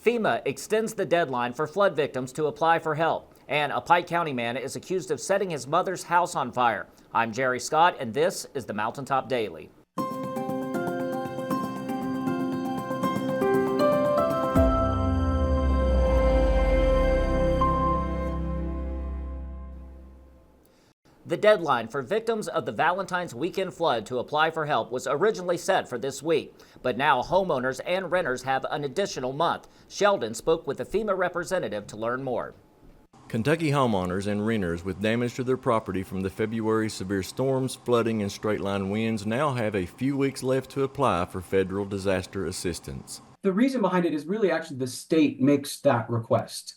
FEMA extends the deadline for flood victims to apply for help, and a Pike County man is accused of setting his mother's house on fire. I'm Jerry Scott, and this is the Mountaintop Daily. The deadline for victims of the Valentine's weekend flood to apply for help was originally set for this week, but now homeowners and renters have an additional month. Sheldon spoke with a FEMA representative to learn more. Kentucky homeowners and renters with damage to their property from the February severe storms, flooding, and straight-line winds now have a few weeks left to apply for federal disaster assistance. The reason behind it is really actually the state makes that request.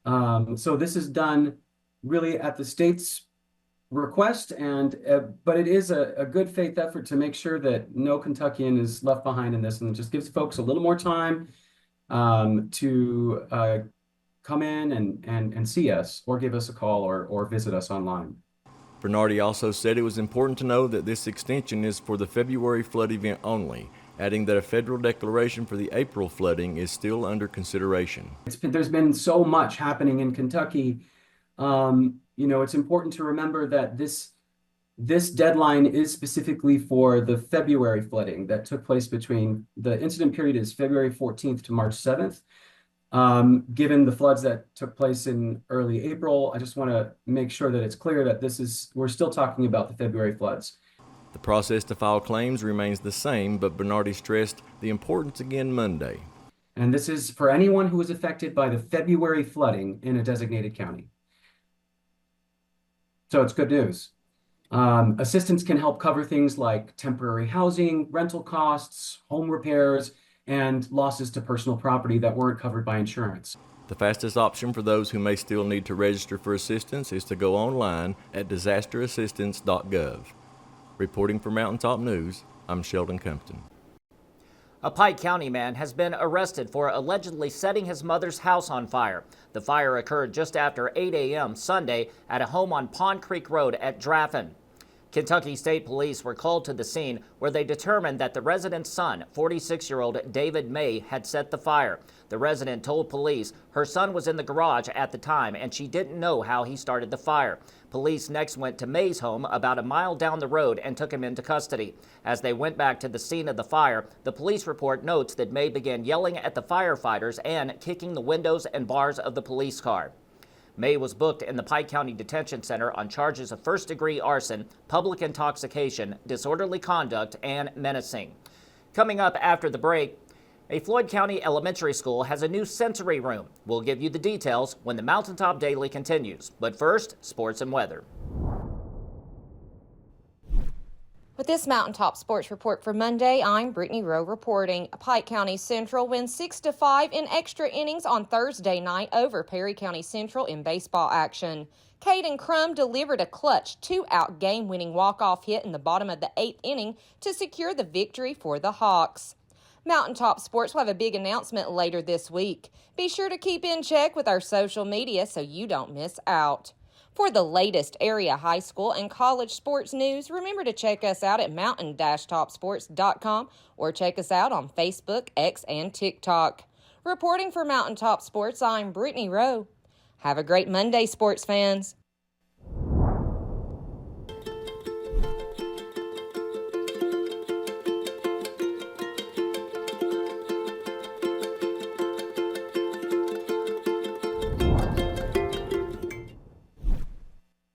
So this is done really at the state's request, but it is a good faith effort to make sure that no Kentuckian is left behind in this, and it just gives folks a little more time to come in and see us, or give us a call, or visit us online. Bernardi also said it was important to know that this extension is for the February flood event only, adding that a federal declaration for the April flooding is still under consideration. There's been so much happening in Kentucky. It's important to remember that this deadline is specifically for the February flooding that took place between the incident period is February 14th to March 7th. Given the floods that took place in early April, I just want to make sure that it's clear that we're still talking about the February floods. The process to file claims remains the same, but Bernardi stressed the importance again Monday. And this is for anyone who was affected by the February flooding in a designated county. So it's good news. Assistance can help cover things like temporary housing, rental costs, home repairs, and losses to personal property that weren't covered by insurance. The fastest option for those who may still need to register for assistance is to go online at disasterassistance.gov. Reporting for Mountaintop News, I'm Sheldon Compton. A Pike County man has been arrested for allegedly setting his mother's house on fire. The fire occurred just after 8 a.m. Sunday at a home on Pond Creek Road at Draffin. Kentucky State Police were called to the scene where they determined that the resident's son, 46-year-old David May, had set the fire. The resident told police her son was in the garage at the time and she didn't know how he started the fire. Police next went to May's home about a mile down the road and took him into custody. As they went back to the scene of the fire, the police report notes that May began yelling at the firefighters and kicking the windows and bars of the police car. May was booked in the Pike County Detention Center on charges of first-degree arson, public intoxication, disorderly conduct, and menacing. Coming up after the break, a Floyd County elementary school has a new sensory room. We'll give you the details when the Mountaintop Daily continues. But first, sports and weather. With this Mountaintop Sports Report for Monday, I'm Brittany Rowe reporting. Pike County Central wins 6-5 in extra innings on Thursday night over Perry County Central in baseball action. Caden Crum delivered a clutch 2-out game-winning walk-off hit in the bottom of the 8th inning to secure the victory for the Hawks. Mountaintop Sports will have a big announcement later this week. Be sure to keep in check with our social media so you don't miss out. For the latest area high school and college sports news, remember to check us out at mountain-topsports.com or check us out on Facebook, X, and TikTok. Reporting for Mountaintop Sports, I'm Brittany Rowe. Have a great Monday, sports fans.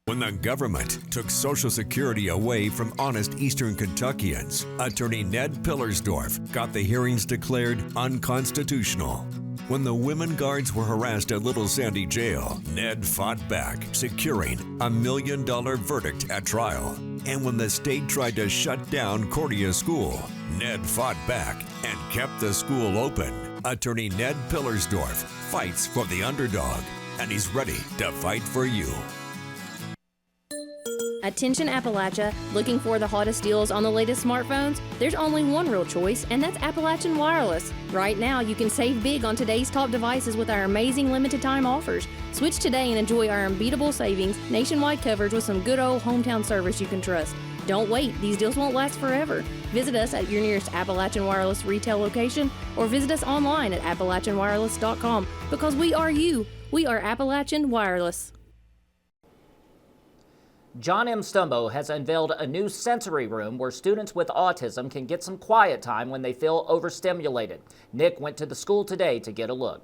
When the government took Social Security away from honest Eastern Kentuckians, Attorney Ned Pillersdorf got the hearings declared unconstitutional. When the women guards were harassed at Little Sandy Jail, Ned fought back, securing a $1 million verdict at trial. And when the state tried to shut down Cordia School, Ned fought back and kept the school open. Attorney Ned Pillersdorf fights for the underdog, and he's ready to fight for you. Attention Appalachia, looking for the hottest deals on the latest smartphones? There's only one real choice, and that's Appalachian Wireless. Right now, you can save big on today's top devices with our amazing limited time offers. Switch today and enjoy our unbeatable savings, nationwide coverage with some good old hometown service you can trust. Don't wait, these deals won't last forever. Visit us at your nearest Appalachian Wireless retail location or visit us online at AppalachianWireless.com because we are you. We are Appalachian Wireless. John M. Stumbo has unveiled a new sensory room where students with autism can get some quiet time when they feel overstimulated. Nick went to the school today to get a look.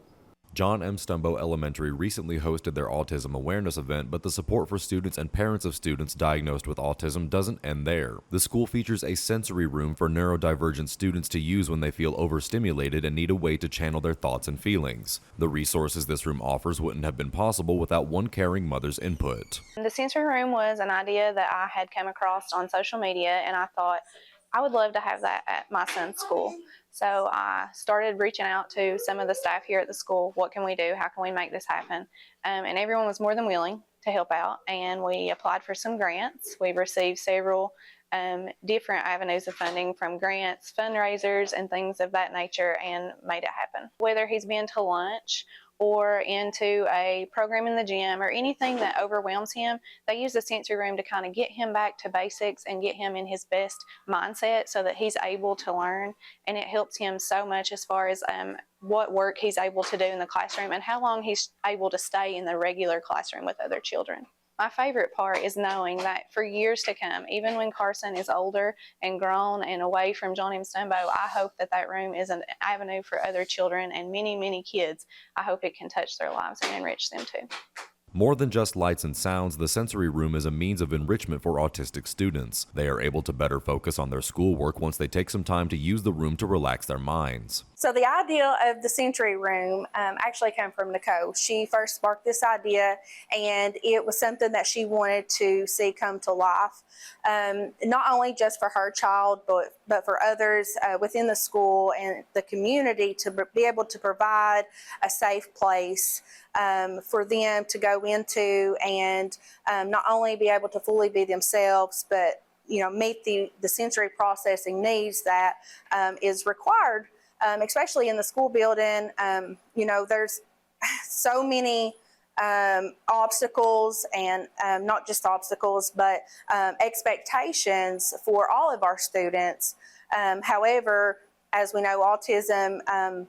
John M. Stumbo Elementary recently hosted their autism awareness event, but the support for students and parents of students diagnosed with autism doesn't end there. The school features a sensory room for neurodivergent students to use when they feel overstimulated and need a way to channel their thoughts and feelings. The resources this room offers wouldn't have been possible without one caring mother's input. The sensory room was an idea that I had come across on social media, and I thought I would love to have that at my son's school. So I started reaching out to some of the staff here at the school. What can we do? How can we make this happen? And everyone was more than willing to help out. And we applied for some grants. We've received several different avenues of funding from grants, fundraisers, and things of that nature, and made it happen. Whether he's been to lunch or into a program in the gym or anything that overwhelms him, they use the sensory room to kind of get him back to basics and get him in his best mindset so that he's able to learn. And it helps him so much as far as what work he's able to do in the classroom and how long he's able to stay in the regular classroom with other children. My favorite part is knowing that for years to come, even when Carson is older and grown and away from John M. Stumbo, I hope that that room is an avenue for other children and many, many kids. I hope it can touch their lives and enrich them too. More than just lights and sounds, the sensory room is a means of enrichment for autistic students. They are able to better focus on their schoolwork once they take some time to use the room to relax their minds. So the idea of the sensory room actually came from Nicole. She first sparked this idea, and it was something that she wanted to see come to life, not only just for her child, but for others within the school and the community to be able to provide a safe place for them to go into and not only be able to fully be themselves, but meet the sensory processing needs that is required, especially in the school building. There's so many obstacles and not just obstacles, but expectations for all of our students. However, as we know, autism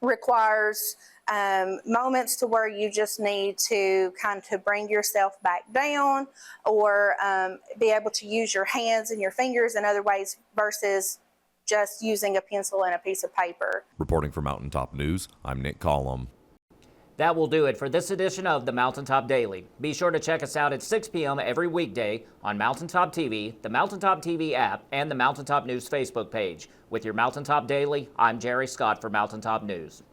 requires moments to where you just need to kind of bring yourself back down or be able to use your hands and your fingers in other ways versus just using a pencil and a piece of paper. Reporting for Mountaintop News, I'm Nick Collum. That will do it for this edition of the Mountaintop Daily. Be sure to check us out at 6 p.m. every weekday on Mountaintop TV, the Mountaintop TV app, and the Mountaintop News Facebook page. With your Mountaintop Daily, I'm Jerry Scott for Mountaintop News.